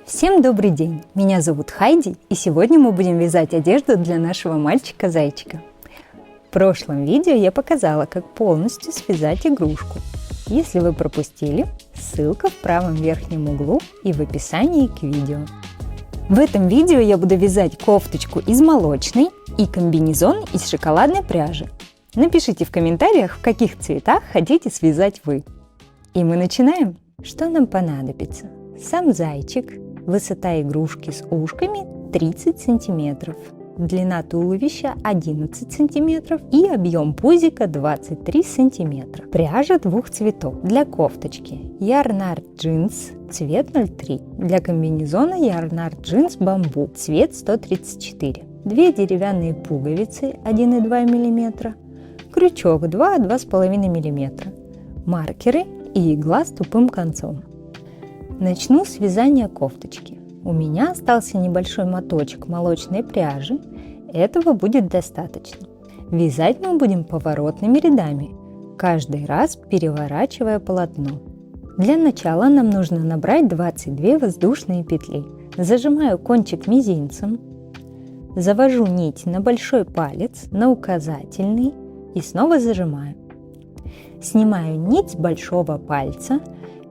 Всем добрый день! Меня зовут Хайди, и сегодня мы будем вязать одежду для нашего мальчика-зайчика. В прошлом видео я показала, как полностью связать игрушку. Если вы пропустили, ссылка в правом верхнем углу и в описании к видео. В этом видео я буду вязать кофточку из молочной и комбинезон из шоколадной пряжи. Напишите в комментариях, в каких цветах хотите связать вы. И мы начинаем! Что нам понадобится? Сам зайчик, высота игрушки с ушками 30 см, длина туловища 11 см и объем пузика 23 см. Пряжа двух цветов. Для кофточки Yarnart Jeans цвет 03, для комбинезона Yarnart Jeans Bamboo цвет 134. Две деревянные пуговицы 1,2 мм, крючок 2-2,5 мм, маркеры и игла с тупым концом. Начну с вязания кофточки. У меня остался небольшой моточек молочной пряжи, этого будет достаточно. Вязать мы будем поворотными рядами, каждый раз переворачивая полотно. Для начала нам нужно набрать 22 воздушные петли. Зажимаю кончик мизинцем, завожу нить на большой палец, на указательный и снова зажимаю. Снимаю нить с большого пальца,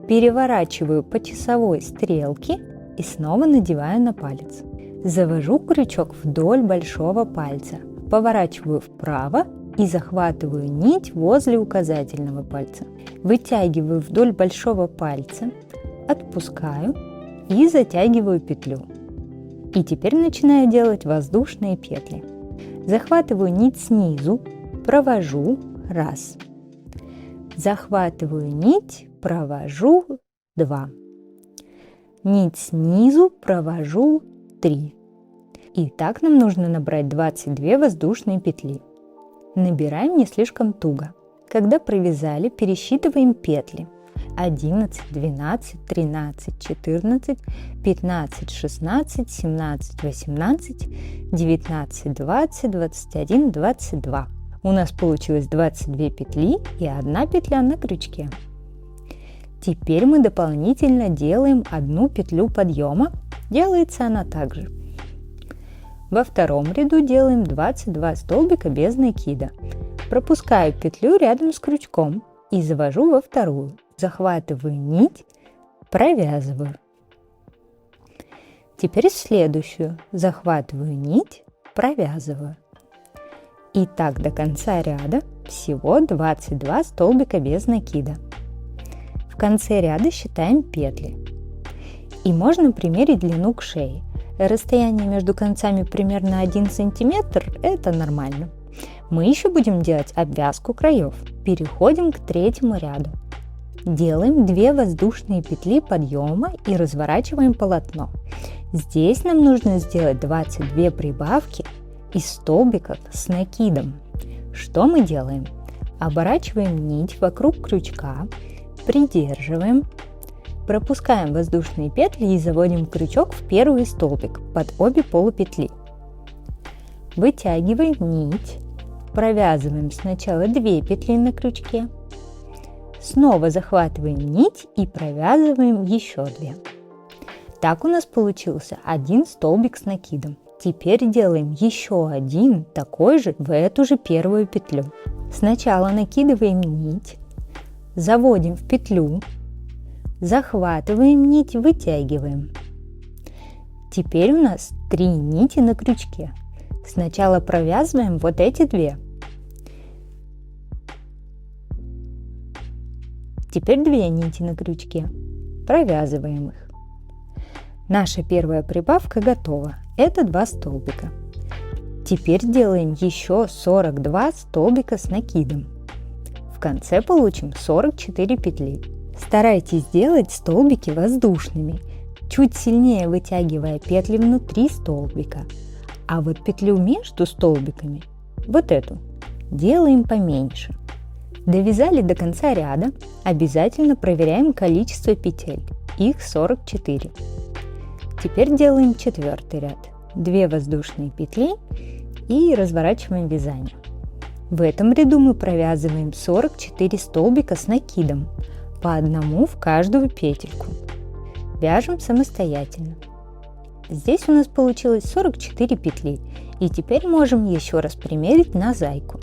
переворачиваю по часовой стрелке и снова надеваю на палец. Завожу крючок вдоль большого пальца, поворачиваю вправо и захватываю нить возле указательного пальца. Вытягиваю вдоль большого пальца, отпускаю и затягиваю петлю. И теперь начинаю делать воздушные петли. Захватываю нить снизу, провожу раз. Захватываю нить, провожу 2. Нить снизу провожу 3. И так нам нужно набрать 22 воздушные петли. Набираем не слишком туго. Когда провязали, пересчитываем петли. 11, 12, 13, 14, 15, 16, 17, 18, 19, 20, 21, 22. У нас получилось 22 петли и 1 петля на крючке. Теперь мы дополнительно делаем 1 петлю подъема. Делается она также. Во втором ряду делаем 22 столбика без накида. Пропускаю петлю рядом с крючком и завожу во вторую. Захватываю нить, провязываю. Теперь в следующую. Захватываю нить, провязываю. И так до конца ряда всего 22 столбика без накида. В конце ряда считаем петли. И можно примерить длину к шее. Расстояние между концами примерно 1 см, это нормально. Мы еще будем делать обвязку краев. Переходим к третьему ряду. Делаем 2 воздушные петли подъема и разворачиваем полотно. Здесь нам нужно сделать 22 прибавки из столбиков с накидом. Что мы делаем? Оборачиваем нить вокруг крючка, придерживаем, пропускаем воздушные петли и заводим крючок в первый столбик под обе полупетли. Вытягиваем нить, провязываем сначала 2 петли на крючке, снова захватываем нить и провязываем еще 2. Так у нас получился 1 столбик с накидом. Теперь делаем еще 1 такой же в эту же первую петлю. Сначала накидываем нить, заводим в петлю, захватываем нить, вытягиваем. Теперь у нас 3 нити на крючке. Сначала провязываем вот эти 2. Теперь 2 нити на крючке. Провязываем их. Наша первая прибавка готова. Это 2 столбика. Теперь делаем еще 42 столбика с накидом. В конце получим 44 петли. Старайтесь делать столбики воздушными, чуть сильнее вытягивая петли внутри столбика. А вот петлю между столбиками, вот эту, делаем поменьше. Довязали до конца ряда, обязательно проверяем количество петель. Их 44. Теперь делаем 4-й ряд. 2 воздушные петли и разворачиваем вязание. В этом ряду мы провязываем 44 столбика с накидом, по одному в каждую петельку. Вяжем самостоятельно. Здесь у нас получилось 44 петли, и теперь можем еще раз примерить на зайку.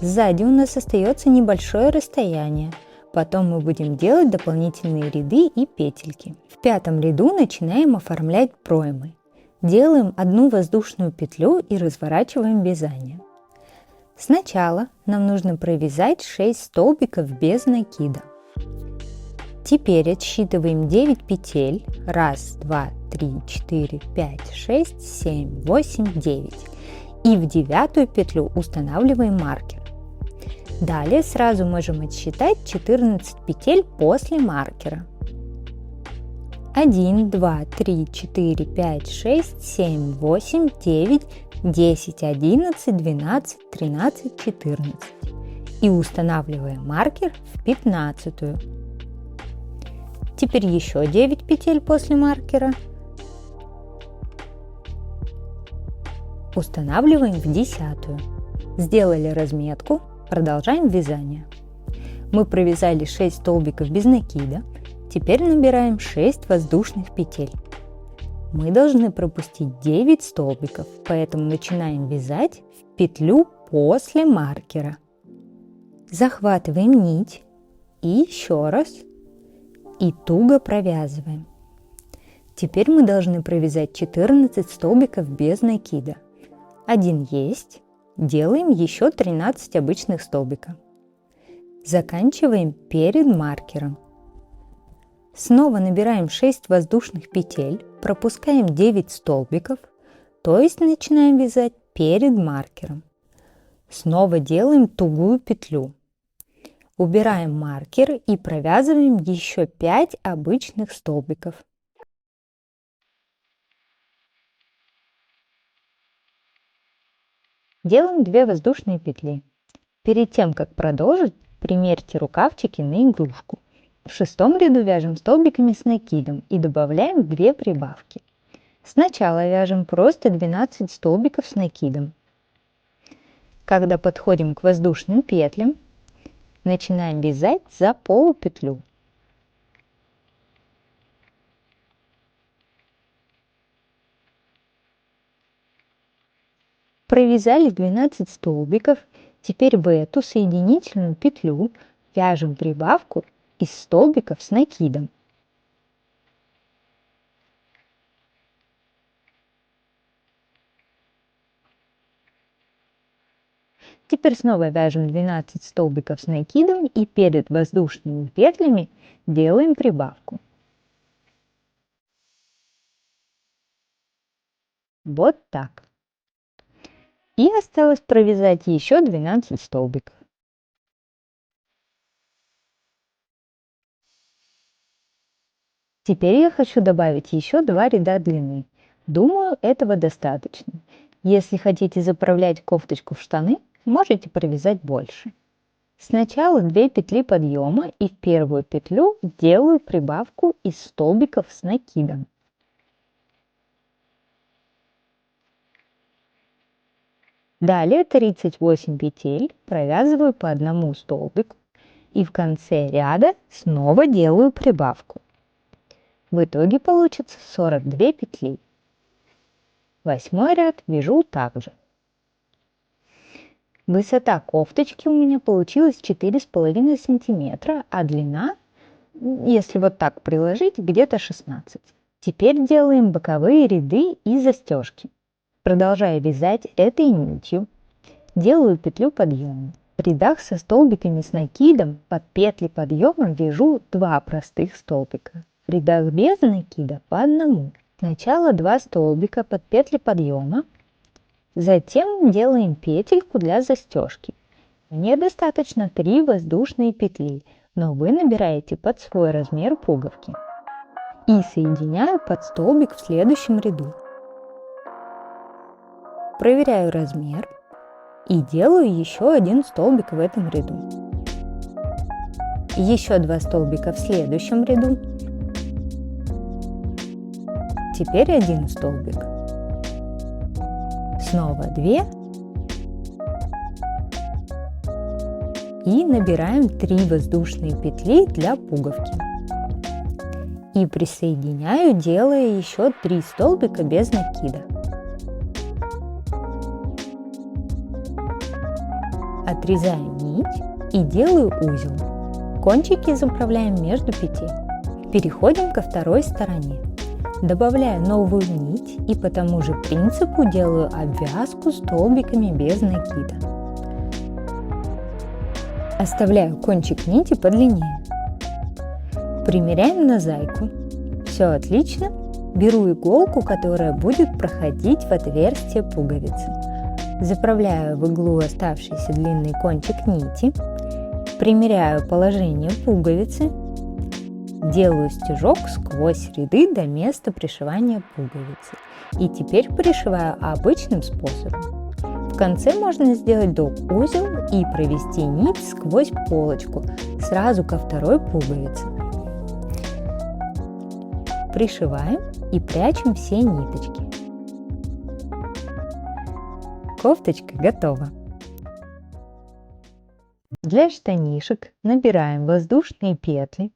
Сзади у нас остается небольшое расстояние, потом мы будем делать дополнительные ряды и петельки. В 5-м ряду начинаем оформлять проймы. Делаем одну воздушную петлю и разворачиваем вязание. Сначала нам нужно провязать 6 столбиков без накида. Теперь отсчитываем 9 петель. 1, 2, 3, 4, 5, 6, 7, 8, 9. И в 9-ю петлю устанавливаем маркер. Далее сразу можем отсчитать 14 петель после маркера. 1, 2, 3, 4, 5, 6, 7, 8, 9, 10, 11, 12, 13, 14. И устанавливаем маркер в 15-ю. Теперь еще 9 петель после маркера. Устанавливаем в 10-ю. Сделали разметку, продолжаем вязание. Мы провязали 6 столбиков без накида. Теперь набираем 6 воздушных петель. Мы должны пропустить 9 столбиков, поэтому начинаем вязать в петлю после маркера. Захватываем нить и еще раз. И туго провязываем. Теперь мы должны провязать 14 столбиков без накида. 1 есть. Делаем еще 13 обычных столбика. Заканчиваем перед маркером. Снова набираем 6 воздушных петель, пропускаем 9 столбиков, то есть начинаем вязать перед маркером. Снова делаем тугую петлю. Убираем маркер и провязываем еще 5 обычных столбиков. Делаем 2 воздушные петли. Перед тем, как продолжить, примерьте рукавчики на игрушку. В 6-м ряду вяжем столбиками с накидом и добавляем 2 прибавки. Сначала вяжем просто 12 столбиков с накидом. Когда подходим к воздушным петлям, начинаем вязать за полупетлю. Провязали 12 столбиков. Теперь в эту соединительную петлю вяжем прибавку из столбиков с накидом. Теперь снова вяжем 12 столбиков с накидом и перед воздушными петлями делаем прибавку. Вот так. И осталось провязать еще 12 столбиков. Теперь я хочу добавить еще 2 ряда длины. Думаю, этого достаточно. Если хотите заправлять кофточку в штаны, можете провязать больше. Сначала 2 петли подъема и в первую петлю делаю прибавку из столбиков с накидом. Далее 38 петель провязываю по одному столбику и в конце ряда снова делаю прибавку. В итоге получится 42 петли. 8-й ряд вяжу также. Высота кофточки у меня получилась 4,5 сантиметра, а длина, если вот так приложить, где-то 16. Теперь делаем боковые ряды и застежки. Продолжая вязать этой нитью, делаю петлю подъема. В рядах со столбиками с накидом под петли подъема вяжу 2 простых столбика. В рядах без накида по одному. Сначала 2 столбика под петли подъема, затем делаем петельку для застежки. Мне достаточно 3 воздушные петли, но вы набираете под свой размер пуговки. И соединяю под столбик в следующем ряду. Проверяю размер и делаю еще 1 столбик в этом ряду. Еще 2 столбика в следующем ряду. Теперь 1 столбик. Снова 2. И набираем 3 воздушные петли для пуговки. и присоединяю, делая еще 3 столбика без накида. Отрезаю нить и делаю узел. Кончики заправляем между петель. Переходим ко второй стороне. Добавляю новую нить и по тому же принципу делаю обвязку столбиками без накида. Оставляю кончик нити подлиннее. Примеряем на зайку. Все отлично. Беру иголку, которая будет проходить в отверстие пуговицы. Заправляю в иглу оставшийся длинный кончик нити. Примеряю положение пуговицы. Делаю стежок сквозь ряды до места пришивания пуговицы. И теперь пришиваю обычным способом. В конце можно сделать доп-узел и провести нить сквозь полочку сразу ко второй пуговице. Пришиваем и прячем все ниточки. Кофточка готова. Для штанишек набираем воздушные петли.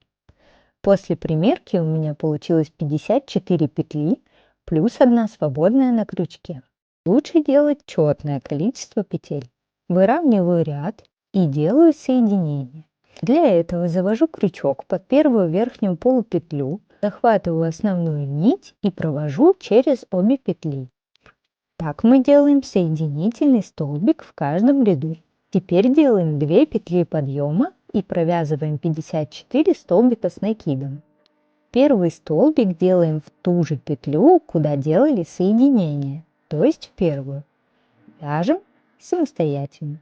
После примерки у меня получилось 54 петли плюс 1 свободная на крючке. Лучше делать четное количество петель. Выравниваю ряд и делаю соединение. Для этого завожу крючок под первую верхнюю полупетлю, захватываю основную нить и провожу через обе петли. Так мы делаем соединительный столбик в каждом ряду. Теперь делаем 2 петли подъема и провязываем 54 столбика с накидом. Первый столбик делаем в ту же петлю, куда делали соединение, то есть в первую. Вяжем самостоятельно.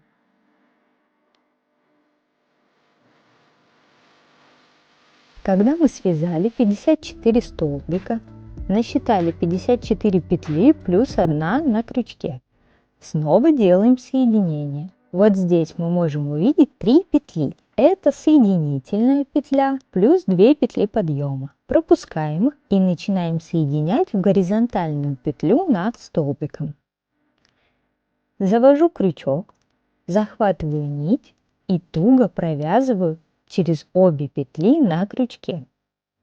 Когда мы связали 54 столбика, насчитали 54 петли плюс 1 на крючке. Снова делаем соединение. Вот здесь мы можем увидеть 3 петли. Это соединительная петля плюс 2 петли подъема. Пропускаем их и начинаем соединять в горизонтальную петлю над столбиком. Завожу крючок, захватываю нить и туго провязываю через обе петли на крючке.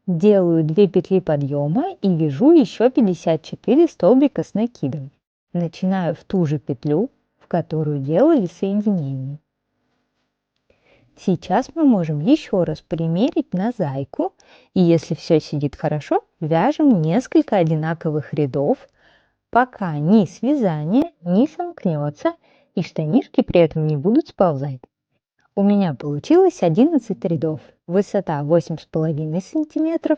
Делаю 2 петли подъема и вяжу еще 54 столбика с накидом. Начинаю в ту же петлю, в которую делали соединение. Сейчас мы можем еще раз примерить на зайку, и если все сидит хорошо, вяжем несколько одинаковых рядов, пока ни связание не сомкнется и штанишки при этом не будут сползать. У меня получилось 11 рядов, высота 8,5 см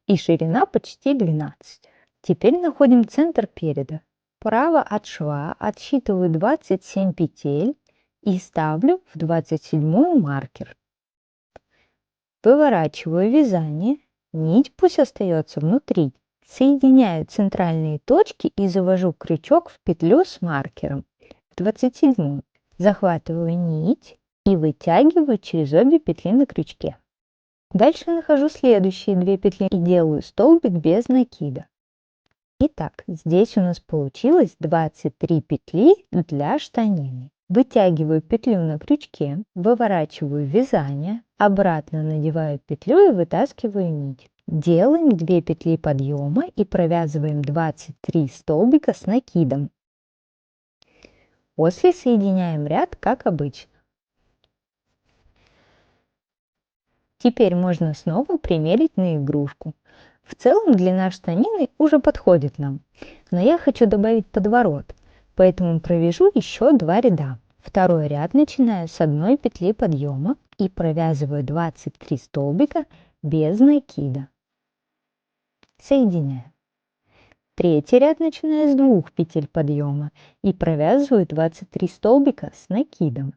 и ширина почти 12. Теперь находим центр переда. Справа от шва отсчитываю 27 петель и ставлю в 27-ю маркер. Выворачиваю вязание, нить пусть остается внутри. Соединяю центральные точки и завожу крючок в петлю с маркером. В 27-ю захватываю нить и вытягиваю через обе петли на крючке. Дальше нахожу следующие 2 петли и делаю столбик без накида. Итак, здесь у нас получилось 23 петли для штанины. Вытягиваю петлю на крючке, выворачиваю вязание, обратно надеваю петлю и вытаскиваю нить. Делаем 2 петли подъема и провязываем 23 столбика с накидом. После соединяем ряд, как обычно. Теперь можно снова примерить на игрушку. В целом длина штанины уже подходит нам, но я хочу добавить подворот, поэтому провяжу еще 2 ряда. Второй ряд начинаю с 1 петли подъема и провязываю 23 столбика без накида. Соединяю. Третий ряд начинаю с 2 петель подъема и провязываю 23 столбика с накидом.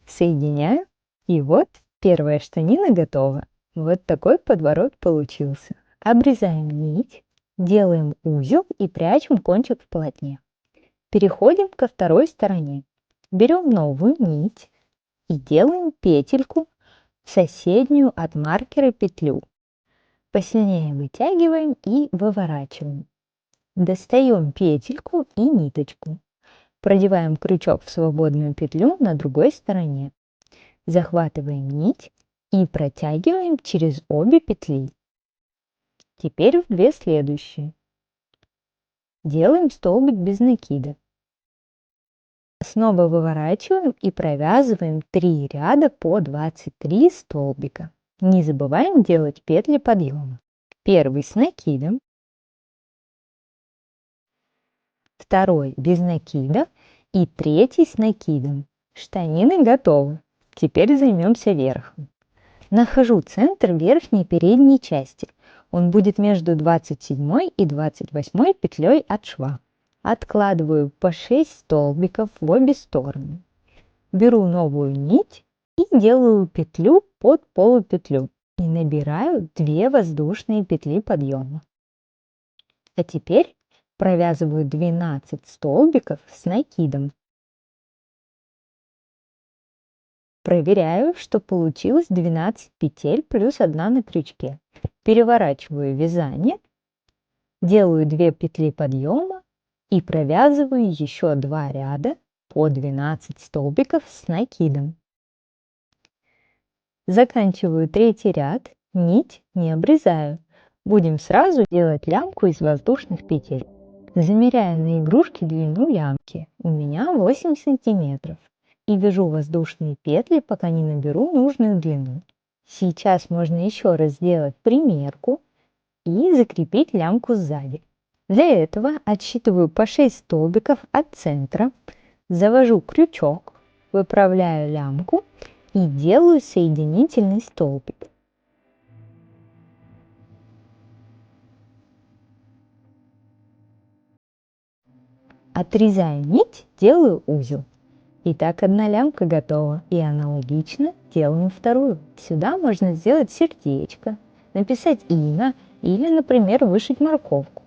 Соединяю, и вот первая штанина готова. Вот такой подворот получился. Обрезаем нить, делаем узел и прячем кончик в полотне. Переходим ко второй стороне. Берем новую нить и делаем петельку в соседнюю от маркера петлю. Посильнее вытягиваем и выворачиваем. Достаем петельку и ниточку. Продеваем крючок в свободную петлю на другой стороне. Захватываем нить и протягиваем через обе петли. Теперь в 2 следующие. Делаем столбик без накида. Снова выворачиваем и провязываем 3 ряда по 23 столбика. Не забываем делать петли подъема. Первый с накидом, второй без накида и третий с накидом. Штанины готовы. Теперь займемся верхом. Нахожу центр верхней передней части. Он будет между 27 и 28 петлей от шва. Откладываю по 6 столбиков в обе стороны. Беру новую нить и делаю петлю под полупетлю. И набираю 2 воздушные петли подъема. А теперь провязываю 12 столбиков с накидом. Проверяю, что получилось 12 петель плюс 1 на крючке. Переворачиваю вязание, делаю 2 петли подъема и провязываю еще 2 ряда по 12 столбиков с накидом. Заканчиваю 3-й ряд, нить не обрезаю. Будем сразу делать лямку из воздушных петель. Замеряю на игрушке длину лямки. У меня 8 сантиметров. И вяжу воздушные петли, пока не наберу нужную длину. Сейчас можно еще раз сделать примерку и закрепить лямку сзади. Для этого отсчитываю по 6 столбиков от центра, завожу крючок, выправляю лямку и делаю соединительный столбик. Отрезаю нить, делаю узел. Итак, 1 лямка готова. И аналогично делаем вторую. Сюда можно сделать сердечко, написать имя или, например, вышить морковку.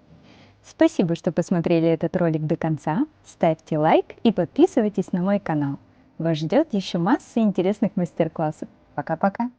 Спасибо, что посмотрели этот ролик до конца. Ставьте лайк и подписывайтесь на мой канал. Вас ждет еще масса интересных мастер-классов. Пока-пока!